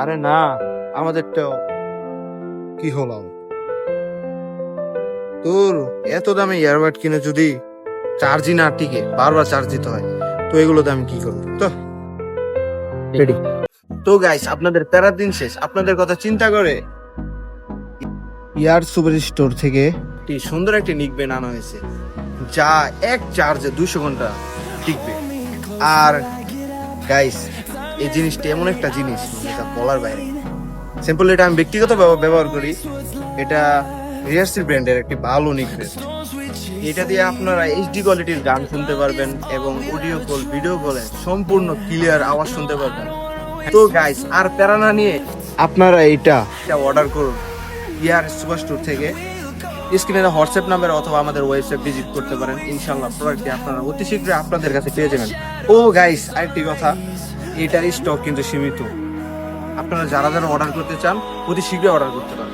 আরে না, আমাদেরটাও কি হলো তোর এত দামে ইয়ারবাড কিনে যদি চার্জই না টিকে, বারবার চার্জ দিতে হয়, তো এগুলোতে আমি কি করবো? তো রেডি। তো গাইস, আপনাদের প্যারার দিন শেষ, আপনাদের কথা চিন্তা করে ইয়ার সুপার স্টোর থেকে একটি সুন্দর একটি নিকবেন আনা হয়েছে, যা এক চার্জে 200 ঘন্টা টিকবে। আর গাইস, এই জিনিসটি এমন একটা জিনিস যেটা বলার বাইরে। সিম্পল, এটা আমি ব্যক্তিগত ব্যবহার করি। এটা রিয়ারসি ব্র্যান্ডের একটি ভালো নিকবেন। এটা দিয়ে আপনারা এইচডি কোয়ালিটির গান শুনতে পারবেন এবং অডিও কল, ভিডিও কলে সম্পূর্ণ ক্লিয়ার আওয়াজ শুনতে পারবেন। তো গাইস, আর প্যারা না নিয়ে আপনারা এটা অর্ডার করুন ইয়ার সুপার স্টোর থেকে। স্ক্রিনে হোয়াটসঅ্যাপ নাম্বার অথবা আমাদের ওয়েবসাইট ভিজিট করতে পারেন। ইনশাআল্লাহ প্রোডাক্টটি আপনারা অতি শীঘ্রই আপনাদের কাছে পেয়ে যাবেন। ও গাইস, আরেকটি কথা, এটার স্টক কিন্তু সীমিত। আপনারা যারা যারা অর্ডার করতে চান অতি শীঘ্রই অর্ডার করতে পারেন।